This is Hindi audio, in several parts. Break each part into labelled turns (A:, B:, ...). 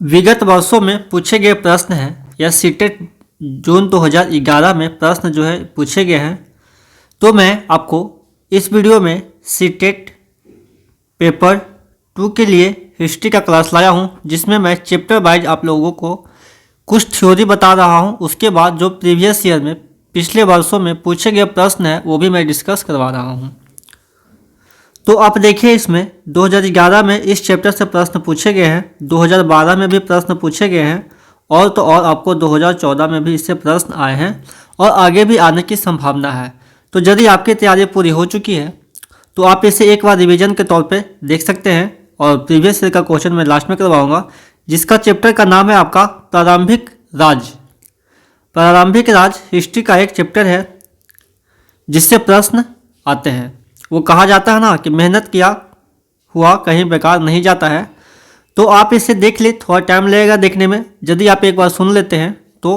A: विगत वर्षों में पूछे गए प्रश्न हैं या सीटेट जून 2011 में प्रश्न जो है पूछे गए हैं। तो मैं आपको इस वीडियो में सीटेट पेपर 2 के लिए हिस्ट्री का क्लास लाया हूं, जिसमें मैं चैप्टर वाइज आप लोगों को कुछ थ्योरी बता रहा हूं। उसके बाद जो प्रीवियस ईयर में पिछले वर्षों में पूछे गए प्रश्न हैं वो भी मैं डिस्कस करवा रहा हूं। तो आप देखिए, इसमें 2011 में इस चैप्टर से प्रश्न पूछे गए हैं, 2012 में भी प्रश्न पूछे गए हैं और तो और आपको 2014 में भी इससे प्रश्न आए हैं और आगे भी आने की संभावना है। तो यदि आपकी तैयारी पूरी हो चुकी है तो आप इसे एक बार रिवीजन के तौर पे देख सकते हैं और प्रीवियस ईयर का क्वेश्चन मैं लास्ट में करवाऊंगा, जिसका चैप्टर का नाम है आपका प्रारंभिक राज। प्रारंभिक राज हिस्ट्री का एक चैप्टर है जिससे प्रश्न आते हैं। वो कहा जाता है ना कि मेहनत किया हुआ कहीं बेकार नहीं जाता है। तो आप इसे देख ले, थोड़ा टाइम लगेगा देखने में। यदि आप एक बार सुन लेते हैं तो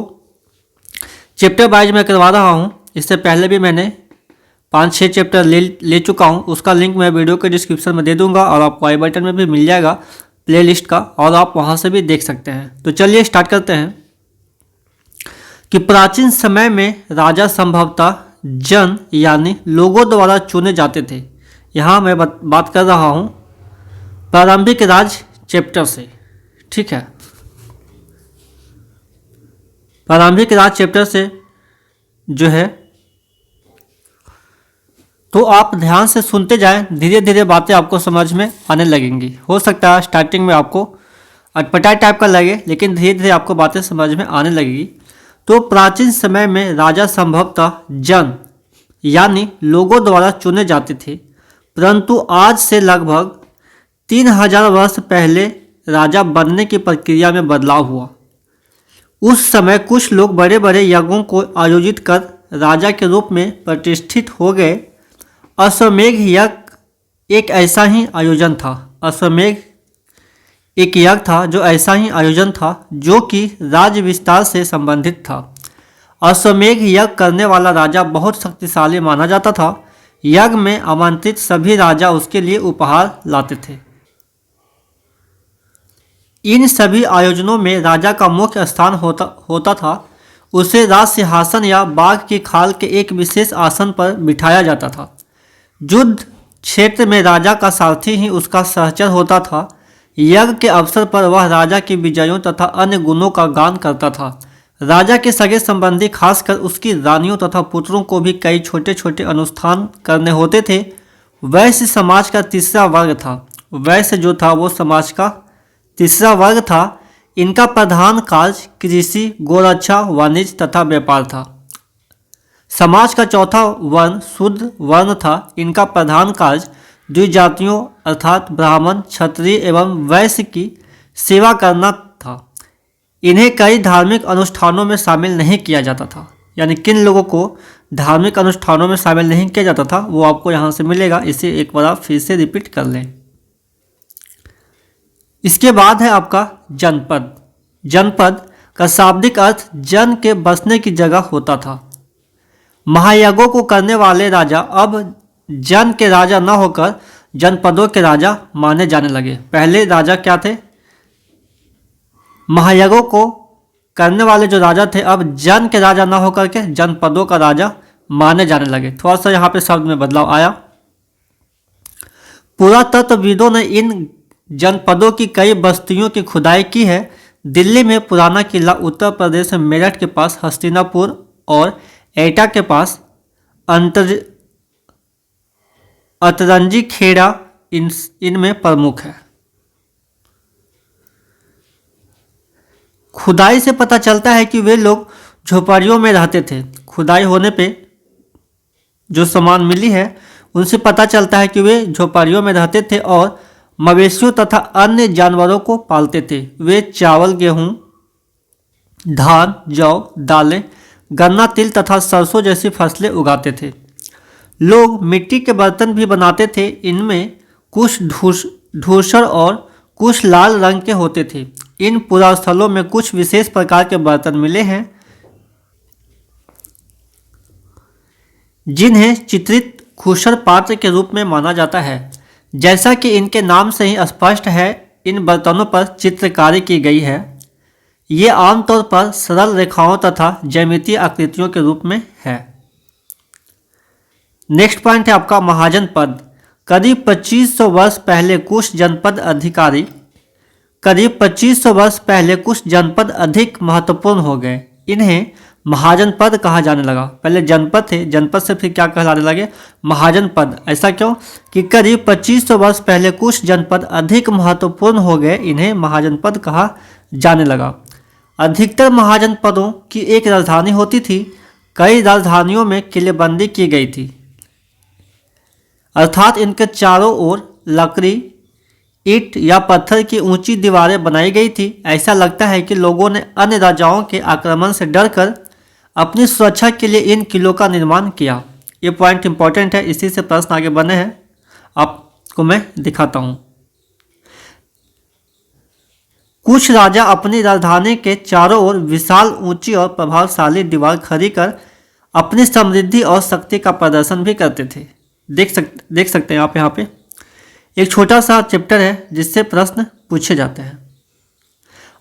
A: चैप्टर वाइज मैं करवा रहा हूँ। इससे पहले भी मैंने 5-6 चैप्टर ले चुका हूँ। उसका लिंक मैं वीडियो के डिस्क्रिप्शन में दे दूंगा और आपको आई बटन में भी मिल जाएगा प्लेलिस्ट का, और आप वहाँ से भी देख सकते हैं। तो चलिए स्टार्ट करते हैं कि प्राचीन समय में राजा संभवतः जन यानी लोगों द्वारा चुने जाते थे। यहाँ मैं बात कर रहा हूँ प्रारंभिक राज चैप्टर से, ठीक है। प्रारंभिक राज चैप्टर से जो है, तो आप ध्यान से सुनते जाएं, धीरे धीरे बातें आपको समझ में आने लगेंगी। हो सकता है स्टार्टिंग में आपको अटपटा टाइप का लगे, लेकिन धीरे धीरे आपको बातें समझ में आने लगेगी। तो प्राचीन समय में राजा संभवतः जन यानी लोगों द्वारा चुने जाते थे, परंतु आज से लगभग 3000 वर्ष पहले राजा बनने की प्रक्रिया में बदलाव हुआ। उस समय कुछ लोग बड़े बड़े यज्ञों को आयोजित कर राजा के रूप में प्रतिष्ठित हो गए। अश्वमेध यज्ञ एक ऐसा ही आयोजन था। अश्वमेध एक यज्ञ था जो ऐसा ही आयोजन था जो कि राज्य विस्तार से संबंधित था। अश्वमेध यज्ञ करने वाला राजा बहुत शक्तिशाली माना जाता था। यज्ञ में आमंत्रित सभी राजा उसके लिए उपहार लाते थे। इन सभी आयोजनों में राजा का मुख्य स्थान होता था। उसे राज सिंहासन या बाघ की खाल के एक विशेष आसन पर बिठाया जाता था। युद्ध क्षेत्र में राजा का सारथी ही उसका सहचर होता था। यज्ञ के अवसर पर वह राजा की विजयों तथा अन्य गुणों का गान करता था। राजा के सगे संबंधी, खासकर उसकी रानियों तथा पुत्रों को भी कई छोटे छोटे अनुष्ठान करने होते थे। वैश्य समाज का तीसरा वर्ग था। वैश्य जो था वो समाज का तीसरा वर्ग था। इनका प्रधान कार्य कृषि, गोरक्षा, वाणिज्य तथा व्यापार था। समाज का चौथा वर्ण शूद्र वर्ण था। इनका प्रधान कार्य द्विजातियों अर्थात ब्राह्मण, क्षत्रिय एवं वैश्य की सेवा करना था। इन्हें कई धार्मिक अनुष्ठानों में शामिल नहीं किया जाता था। यानी किन लोगों को धार्मिक अनुष्ठानों में शामिल नहीं किया जाता था वो आपको यहाँ से मिलेगा। इसे एक बार आप फिर से रिपीट कर लें। इसके बाद है आपका जनपद। जनपद का शाब्दिक अर्थ जन के बसने की जगह होता था। महायज्ञों को करने वाले राजा अब जन के राजा न होकर जनपदों के राजा माने जाने लगे। पहले राजा क्या थे? महायज्ञों को करने वाले जो राजा थे अब जन के राजा न होकर के जनपदों का राजा माने जाने लगे। थोड़ा सा यहाँ पे शब्द में बदलाव आया। पुरातत्वविदों ने इन जनपदों की कई बस्तियों की खुदाई की है। दिल्ली में पुराना किला, उत्तर प्रदेश में मेरठ के पास हस्तिनापुर और एटा के पास अतरंजी खेड़ा इनमें प्रमुख है। खुदाई से पता चलता है कि वे लोग झोपड़ियों में रहते थे। खुदाई होने पे जो सामान मिली है उनसे पता चलता है कि वे झोपड़ियों में रहते थे और मवेशियों तथा अन्य जानवरों को पालते थे। वे चावल, गेहूं, धान, जौ, दालें, गन्ना, तिल तथा सरसों जैसी फसलें उगाते थे। लोग मिट्टी के बर्तन भी बनाते थे। इनमें कुछ धूसर और कुछ लाल रंग के होते थे। इन पुरास्थलों में कुछ विशेष प्रकार के बर्तन मिले हैं जिन्हें चित्रित खुशर पात्र के रूप में माना जाता है। जैसा कि इनके नाम से ही स्पष्ट है, इन बर्तनों पर चित्रकारी की गई है। ये आमतौर पर सरल रेखाओं तथा ज्यामितीय आकृतियों के रूप में है। नेक्स्ट पॉइंट है आपका महाजन पद। करीब 2500 वर्ष पहले कुछ जनपद अधिकारी करीब 2500 वर्ष पहले कुछ जनपद अधिक महत्वपूर्ण हो गए। इन्हें महाजन पद कहा जाने लगा। पहले जनपद थे, जनपद से फिर क्या कहलाने लगे, महाजन पद। ऐसा क्यों कि करीब 2500 वर्ष पहले कुछ जनपद अधिक महत्वपूर्ण हो गए, इन्हें महाजन पद कहा जाने लगा। अधिकतर महाजन पदों की एक राजधानी होती थी। कई राजधानियों में किलेबंदी की गई थी, अर्थात इनके चारों ओर लकड़ी, ईंट या पत्थर की ऊंची दीवारें बनाई गई थी। ऐसा लगता है कि लोगों ने अन्य राजाओं के आक्रमण से डरकर अपनी सुरक्षा के लिए इन किलों का निर्माण किया। ये पॉइंट इंपॉर्टेंट है, इसी से प्रश्न आगे बने हैं, आपको मैं दिखाता हूँ। कुछ राजा अपनी राजधानी के चारों ओर विशाल, ऊंची और प्रभावशाली दीवार खड़ी कर अपनी समृद्धि और शक्ति का प्रदर्शन भी करते थे। देख सकते हैं आप यहाँ पे एक छोटा सा चैप्टर है जिससे प्रश्न पूछे जाते हैं।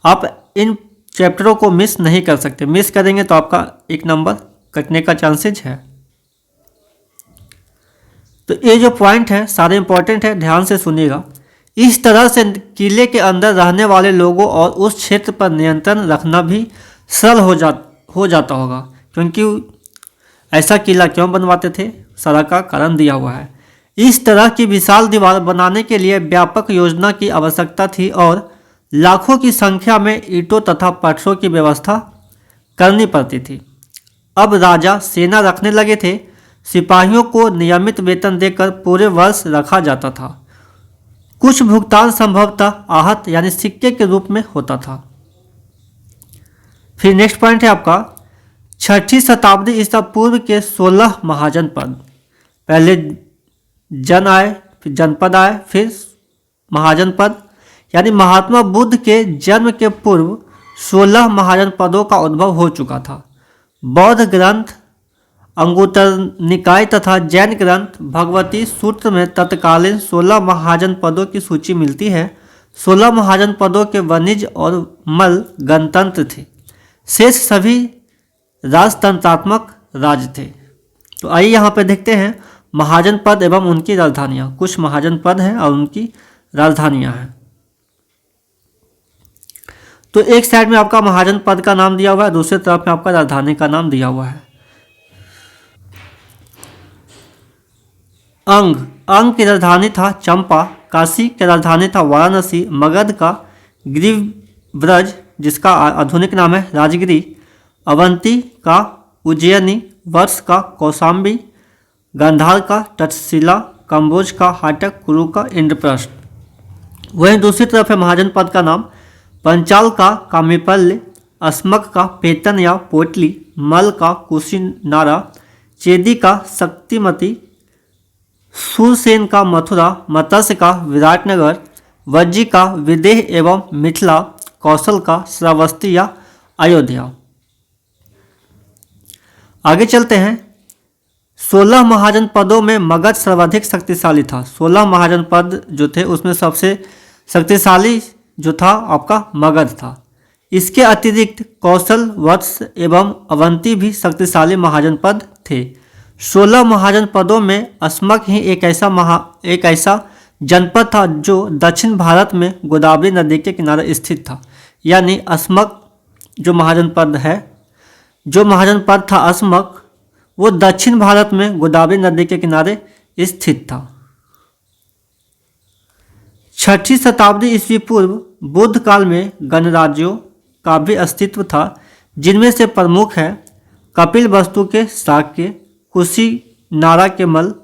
A: आप इन चैप्टरों को मिस नहीं कर सकते, मिस करेंगे तो आपका एक नंबर कटने का चांसेज है। तो ये जो पॉइंट है सारे इंपॉर्टेंट है, ध्यान से सुनिएगा। इस तरह से किले के अंदर रहने वाले लोगों और उस क्षेत्र पर नियंत्रण रखना भी सरल हो जाता होगा, क्योंकि ऐसा किला क्यों बनवाते थे, सारा का कारण दिया हुआ है। इस तरह की विशाल दीवार बनाने के लिए व्यापक योजना की आवश्यकता थी और लाखों की संख्या में ईंटों तथा पत्थरों की व्यवस्था करनी पड़ती थी। अब राजा सेना रखने लगे थे। सिपाहियों को नियमित वेतन देकर पूरे वर्ष रखा जाता था। कुछ भुगतान संभवतः आहत यानी सिक्के के रूप में होता था। फिर नेक्स्ट पॉइंट है आपका 6ठी शताब्दी ईसा पूर्व के 16 महाजन पद। पहले जन आए, फिर जनपद आए, फिर महाजन पद, यानी महात्मा बुद्ध के जन्म के पूर्व 16 महाजन पदों का उद्भव हो चुका था। बौद्ध ग्रंथ अंगुत्तर निकाय तथा जैन ग्रंथ भगवती सूत्र में तत्कालीन 16 महाजन पदों की सूची मिलती है। 16 महाजन पदों के वणिज और मल गणतंत्र थे, शेष सभी राजतंत्रात्मक राज्य थे। तो आइए यहाँ पे देखते हैं महाजन पद एवं उनकी राजधानियाँ। कुछ महाजन पद हैं और उनकी राजधानियाँ हैं। तो एक साइड में आपका महाजन पद का नाम दिया हुआ है, दूसरी तरफ में आपका राजधानी का नाम दिया हुआ है। अंग की राजधानी था चंपा, काशी की राजधानी था वाराणसी, मगध का गिरिव्रज जिसका आधुनिक नाम है राजगिरी, अवंती का उज्जैनी, वर्ष का कौशाम्बी, गांधार का तक्षशिला, कम्बोज का हाटक, कुरु का इंद्रप्रस्थ। वहीं दूसरी तरफ है महाजन पद का नाम पंचाल का कामीपल्य, अस्मक का पेतन या पोटली, मल का कुशीनारा, चेदी का शक्तिमती, सूरसेन का मथुरा, मत्स्य का विराटनगर, वज्जी का विदेह एवं मिथिला, कौशल का श्रावस्ती या अयोध्या। आगे चलते हैं। 16 महाजन पदों में मगध सर्वाधिक शक्तिशाली था। 16 महाजन पद जो थे उसमें सबसे शक्तिशाली जो था आपका मगध था। इसके अतिरिक्त कौशल, वत्स एवं अवंती भी शक्तिशाली महाजन पद थे। 16 महाजन पदों में अस्मक ही एक ऐसा जनपद था जो दक्षिण भारत में गोदावरी नदी के किनारे स्थित था। यानी अस्मक जो महाजन पद था अस्मक, वो दक्षिण भारत में गोदावरी नदी के किनारे स्थित था। 6ठी शताब्दी ईस्वी पूर्व बुद्ध काल में गणराज्यों का भी अस्तित्व था, जिनमें से प्रमुख है कपिल वस्तु के शाक्य, कुशीनारा के मल,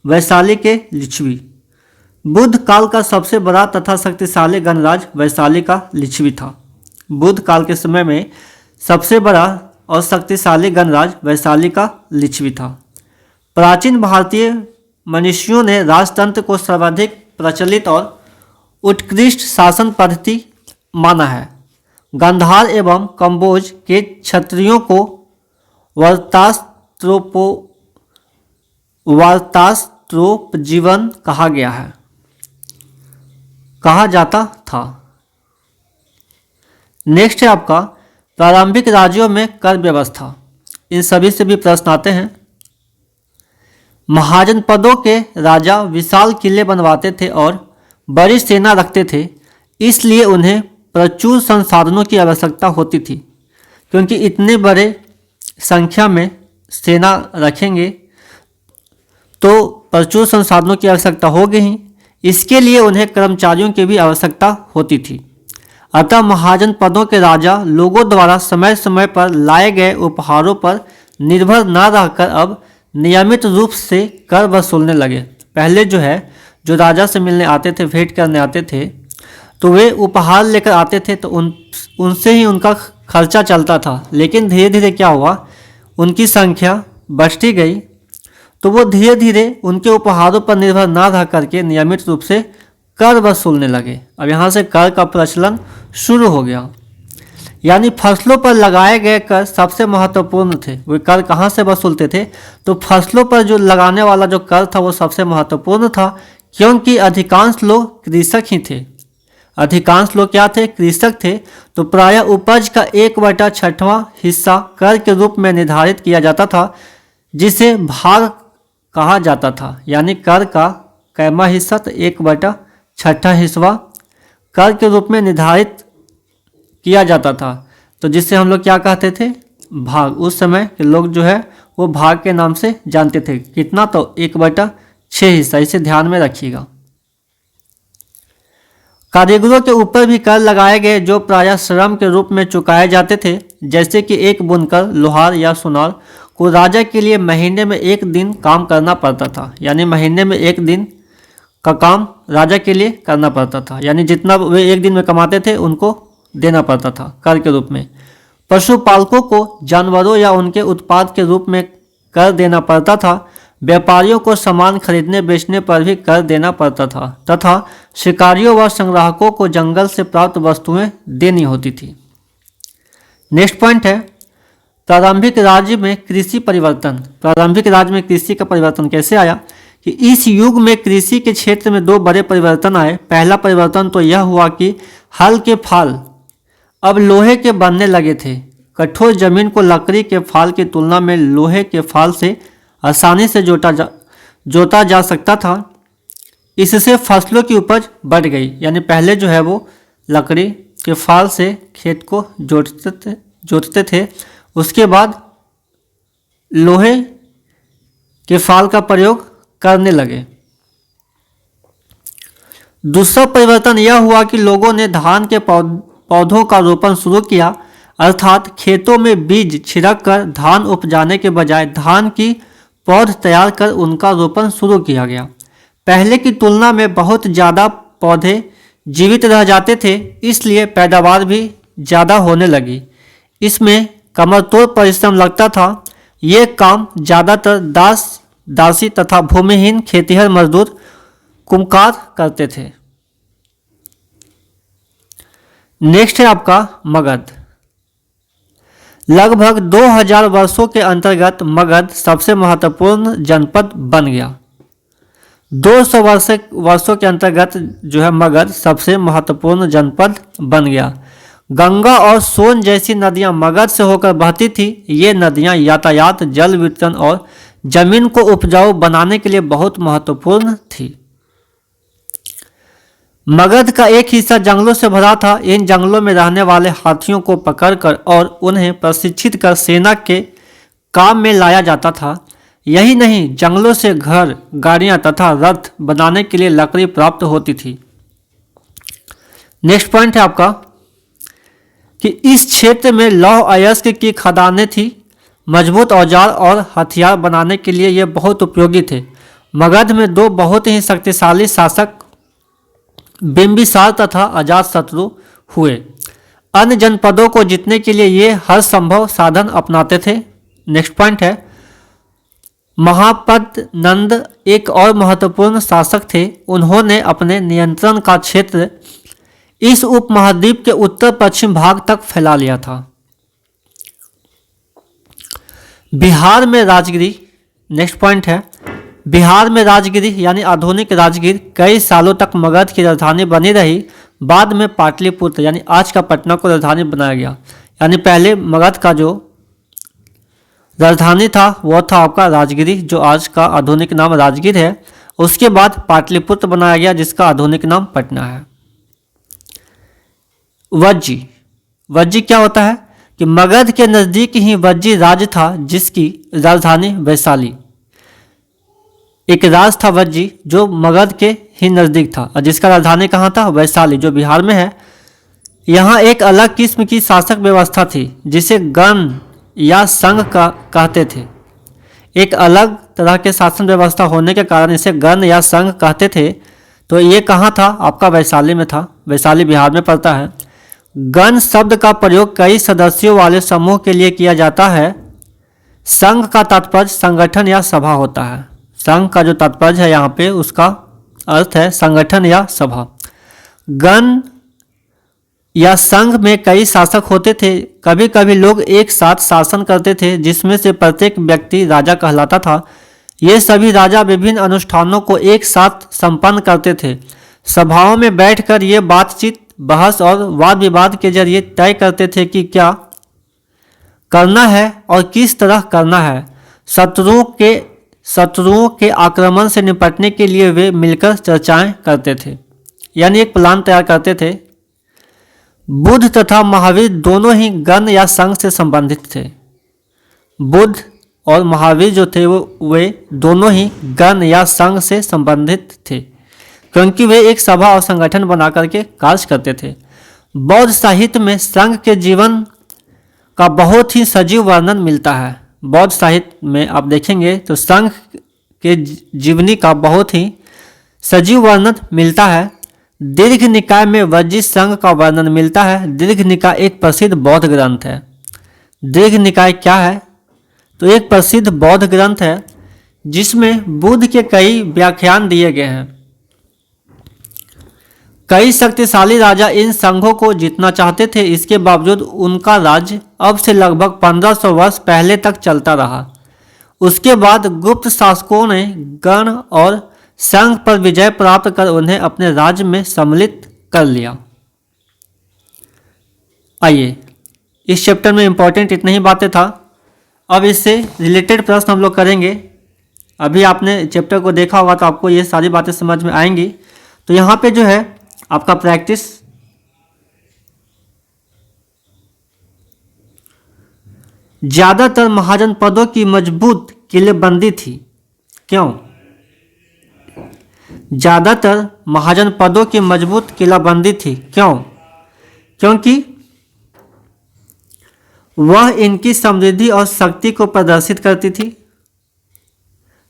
A: वैशाली के लिच्छवी। बुद्ध काल का सबसे बड़ा तथा शक्तिशाली गणराज्य वैशाली का लिच्छवी था। बुद्ध काल के समय में सबसे बड़ा और शक्तिशाली गणराज्य वैशाली का लिच्छवी था। प्राचीन भारतीय मनीषियों ने राजतंत्र को सर्वाधिक प्रचलित और उत्कृष्ट शासन पद्धति माना है। गांधार एवं कम्बोज के क्षत्रियों को वार्तास्त्रोपजीवन कहा गया है। कहा जाता था। नेक्स्ट है आपका प्रारंभिक राज्यों में कर व्यवस्था। इन सभी से भी प्रश्न आते हैं। महाजनपदों के राजा विशाल किले बनवाते थे और बड़ी सेना रखते थे, इसलिए उन्हें प्रचुर संसाधनों की आवश्यकता होती थी, क्योंकि इतने बड़े संख्या में सेना रखेंगे तो प्रचुर संसाधनों की आवश्यकता होगी ही। इसके लिए उन्हें कर्मचारियों की भी आवश्यकता होती थी। अतः महाजनपदों के राजा लोगों द्वारा समय समय पर लाए गए उपहारों पर निर्भर न रहकर अब नियमित रूप से कर वसूलने लगे। पहले जो राजा से मिलने आते थे, भेंट करने आते थे, तो वे उपहार लेकर आते थे, तो उनसे ही उनका खर्चा चलता था। लेकिन धीरे धीरे क्या हुआ, उनकी संख्या बढ़ती गई, तो वो धीरे धीरे उनके उपहारों पर निर्भर ना रह करके नियमित रूप से कर वसूलने लगे। अब यहाँ से कर का प्रचलन शुरू हो गया। यानी फसलों पर लगाए गए कर सबसे महत्वपूर्ण थे। वे कर कहाँ से वसूलते थे, तो फसलों पर जो लगाने वाला जो कर था वो सबसे महत्वपूर्ण था, क्योंकि अधिकांश लोग कृषक ही थे। अधिकांश लोग क्या थे, कृषक थे। तो प्रायः उपज का 1/6वां हिस्सा कर के रूप में निर्धारित किया जाता था, जिसे भाग कहा जाता था। यानी कर का कैमा हिस्सा, तो 1/6 हिस्सा कर के रूप में निर्धारित किया जाता था, तो जिसे हम लोग क्या कहते थे, भाग। उस समय के लोग वो भाग के नाम से जानते थे। कितना, तो 1/6 हिस्सा। इसे ध्यान में रखिएगा। कारीगरों के ऊपर भी कर लगाए गए, जो प्रायः श्रम के रूप में चुकाए जाते थे। जैसे कि एक बुनकर, लोहार या सुनार को राजा के लिए महीने में 1 दिन काम करना पड़ता था। यानी महीने में 1 दिन का काम राजा के लिए करना पड़ता था। यानी जितना वे 1 दिन में कमाते थे उनको देना पड़ता था कर के रूप में। पशुपालकों को जानवरों या उनके उत्पाद के रूप में कर देना पड़ता था। व्यापारियों को सामान खरीदने बेचने पर भी कर देना पड़ता था, तथा शिकारियों व संग्राहकों को जंगल से प्राप्त वस्तुएं देनी होती थी। नेक्स्ट पॉइंट है प्रारंभिक राज्य में कृषि परिवर्तन। प्रारंभिक राज्य में कृषि का परिवर्तन कैसे आया, कि इस युग में कृषि के क्षेत्र में 2 बड़े परिवर्तन आए। पहला परिवर्तन तो यह हुआ कि हल के फाल अब लोहे के बनने लगे थे। कठोर जमीन को लकड़ी के फाल की तुलना में लोहे के फाल से आसानी से जोता जा सकता था। इससे फसलों की उपज बढ़ गई। यानी पहले वो लकड़ी के फाल से खेत को जोतते थे, उसके बाद लोहे के फाल का प्रयोग करने लगे। दूसरा परिवर्तन यह हुआ कि लोगों ने धान के पौधों का रोपण शुरू किया, अर्थात खेतों में बीज छिड़क कर धान उपजाने के बजाय धान की पौध तैयार कर उनका रोपण शुरू किया गया। पहले की तुलना में बहुत ज़्यादा पौधे जीवित रह जाते थे, इसलिए पैदावार भी ज़्यादा होने लगी। इसमें कमरतोड़ परिश्रम लगता था। ये काम ज़्यादातर दासी तथा भूमिहीन खेतिहर मजदूर कुम्हार करते थे। नेक्स्ट है आपका मगध। लगभग 2000 वर्षों के अंतर्गत मगध सबसे महत्वपूर्ण जनपद बन गया। 200 वर्षों के अंतर्गत मगध सबसे महत्वपूर्ण जनपद बन गया। गंगा और सोन जैसी नदियां मगध से होकर बहती थी। ये नदियां यातायात, जल वितरण और जमीन को उपजाऊ बनाने के लिए बहुत महत्वपूर्ण थी। मगध का एक हिस्सा जंगलों से भरा था। इन जंगलों में रहने वाले हाथियों को पकड़कर और उन्हें प्रशिक्षित कर सेना के काम में लाया जाता था। यही नहीं, जंगलों से घर, गाड़ियां तथा रथ बनाने के लिए लकड़ी प्राप्त होती थी। नेक्स्ट पॉइंट है आपका कि इस क्षेत्र में लौह अयस्क की खदानें थी। मजबूत औजार और हथियार बनाने के लिए ये बहुत उपयोगी थे। मगध में 2 बहुत ही शक्तिशाली शासक बिंबिसार तथा अजातशत्रु हुए। अन्य जनपदों को जीतने के लिए ये हर संभव साधन अपनाते थे। नेक्स्ट पॉइंट है महापद नंद एक और महत्वपूर्ण शासक थे। उन्होंने अपने नियंत्रण का क्षेत्र इस उपमहाद्वीप के उत्तर पश्चिम भाग तक फैला लिया था। बिहार में राजगिरी। नेक्स्ट पॉइंट है बिहार में राजगिरी यानी आधुनिक राजगीर कई सालों तक मगध की राजधानी बनी रही। बाद में पाटलिपुत्र यानी आज का पटना को राजधानी बनाया गया। यानी पहले मगध का जो राजधानी था वो था आपका राजगिरी, जो आज का आधुनिक नाम राजगीर है। उसके बाद पाटलिपुत्र बनाया गया जिसका आधुनिक नाम पटना है। वज्जी, वज्जी क्या होता है कि मगध के नज़दीक ही वज्जी राज्य था जिसकी राजधानी वैशाली। एक राज था वज्जी जो मगध के ही नज़दीक था और जिसका राजधानी कहाँ था, वैशाली, जो बिहार में है। यहाँ एक अलग किस्म की शासक व्यवस्था थी जिसे गण या संघ का कहते थे। एक अलग तरह के शासन व्यवस्था होने के कारण इसे गण या संघ कहते थे। तो ये कहाँ था, आपका वैशाली में था। वैशाली बिहार में पड़ता है। गण शब्द का प्रयोग कई सदस्यों वाले समूह के लिए किया जाता है। संघ का तात्पर्य संगठन या सभा होता है। संघ का जो तात्पर्य है यहाँ पे उसका अर्थ है संगठन या सभा। गण या संघ में कई शासक होते थे। कभी कभी लोग एक साथ शासन करते थे जिसमें से प्रत्येक व्यक्ति राजा कहलाता था। ये सभी राजा विभिन्न अनुष्ठानों को एक साथ संपन्न करते थे। सभाओं में बैठकर ये बातचीत, बहस और वाद विवाद के जरिए तय करते थे कि क्या करना है और किस तरह करना है। शत्रुओं के आक्रमण से निपटने के लिए वे मिलकर चर्चाएं करते थे, यानी एक प्लान तैयार करते थे। बुद्ध तथा महावीर दोनों ही गण या संघ से संबंधित थे। बुद्ध और महावीर जो थे वे दोनों ही गण या संघ से संबंधित थे क्योंकि वे एक सभा और संगठन बना करके कार्य करते थे। बौद्ध साहित्य में संघ के जीवन का बहुत ही सजीव वर्णन मिलता है। बौद्ध साहित्य में आप देखेंगे तो संघ के जीवनी का बहुत ही सजीव वर्णन मिलता है। दीर्घ निकाय में वज्जी संघ का वर्णन मिलता है। दीर्घ निकाय एक प्रसिद्ध बौद्ध ग्रंथ है। दीर्घ निकाय क्या है, तो एक प्रसिद्ध बौद्ध ग्रंथ है जिसमें बुद्ध के कई व्याख्यान दिए गए हैं। कई शक्तिशाली राजा इन संघों को जीतना चाहते थे। इसके बावजूद उनका राज्य अब से लगभग 1500 वर्ष पहले तक चलता रहा। उसके बाद गुप्त शासकों ने गण और संघ पर विजय प्राप्त कर उन्हें अपने राज्य में सम्मिलित कर लिया। आइए, इस चैप्टर में इंपॉर्टेंट इतनी ही बातें था। अब इससे रिलेटेड प्रश्न हम लोग करेंगे। अभी आपने चैप्टर को देखा होगा तो आपको ये सारी बातें समझ में आएंगी। तो यहाँ पे जो है आपका प्रैक्टिस, ज्यादातर महाजन पदों की मजबूत किलेबंदी थी। क्यों? ज्यादातर महाजन पदों की मजबूत किलाबंदी थी। क्यों? क्योंकि वह इनकी समृद्धि और शक्ति को प्रदर्शित करती थी।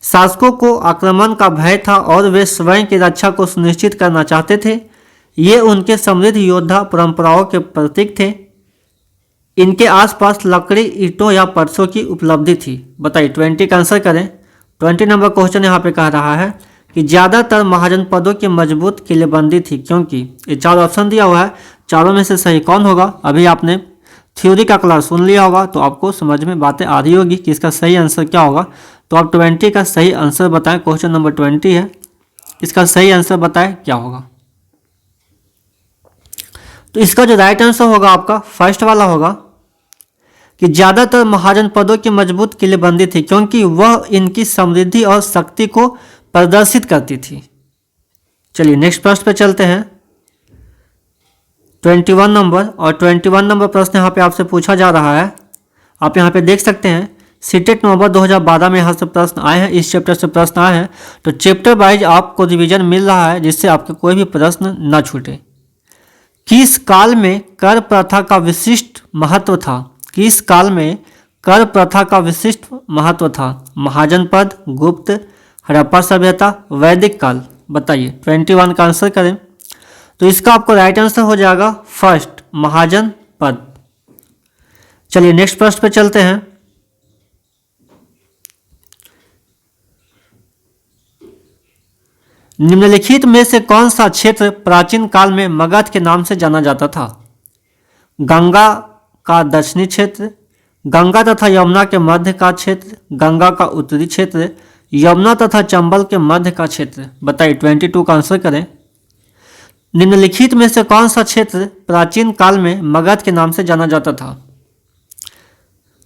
A: शासकों को आक्रमण का भय था और वे स्वयं की रक्षा को सुनिश्चित करना चाहते थे। ये उनके समृद्ध योद्धा परंपराओं के प्रतीक थे। इनके आसपास लकड़ी, ईंटों या पर्सों की उपलब्धि थी। बताइए 20 का आंसर करें। 20 नंबर क्वेश्चन यहाँ पे कह रहा है कि ज़्यादातर महाजन पदों की मजबूत किलेबंदी थी। क्योंकि ये 4 ऑप्शन दिया हुआ है, चारों में से सही कौन होगा? अभी आपने थ्योरी का क्लास सुन लिया होगा तो आपको समझ में बातें आ रही होगी कि इसका सही आंसर क्या होगा। तो आप 20 का सही आंसर बताएं। क्वेश्चन नंबर 20 है, इसका सही आंसर बताएं क्या होगा। तो इसका जो राइट आंसर होगा आपका फर्स्ट वाला होगा कि ज़्यादातर महाजन पदों की मजबूत किलेबंदी थी क्योंकि वह इनकी समृद्धि और शक्ति को प्रदर्शित करती थी। चलिए नेक्स्ट प्रश्न पे चलते हैं। 21 नंबर और 21 नंबर प्रश्न यहाँ पे आपसे पूछा जा रहा है। आप यहाँ पे देख सकते हैं सीटेट नवंबर 2012 में यहाँ से प्रश्न आए हैं, इस चैप्टर से प्रश्न आए हैं। तो चैप्टर वाइज आपको रिवीजन मिल रहा है जिससे आपके कोई भी प्रश्न न छूटे। किस काल में कर प्रथा का विशिष्ट महत्व था? किस काल में कर प्रथा का विशिष्ट महत्व था? महाजन पद, गुप्त, हड़प्पा सभ्यता, वैदिक काल। बताइए 21 का आंसर करें। तो इसका आपको राइट आंसर हो जाएगा फर्स्ट, महाजन पद। चलिए नेक्स्ट प्रश्न पे चलते हैं। निम्नलिखित में से कौन सा क्षेत्र प्राचीन काल में मगध के नाम से जाना जाता था? गंगा का दक्षिणी क्षेत्र, गंगा तथा यमुना के मध्य का क्षेत्र, गंगा का उत्तरी क्षेत्र, यमुना तथा चंबल के मध्य का क्षेत्र, बताइए 22 का आंसर करें। निम्नलिखित में से कौन सा क्षेत्र प्राचीन काल में मगध के नाम से जाना जाता था?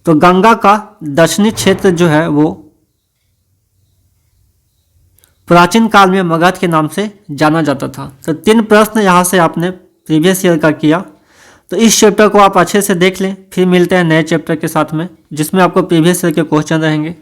A: तो गंगा का दक्षिणी क्षेत्र जो है वो प्राचीन काल में मगध के नाम से जाना जाता था। तो 3 प्रश्न यहाँ से आपने प्रीवियस ईयर का किया। तो इस चैप्टर को आप अच्छे से देख लें, फिर मिलते हैं नए चैप्टर के साथ में जिसमें आपको प्रीवियस ईयर के क्वेश्चन रहेंगे।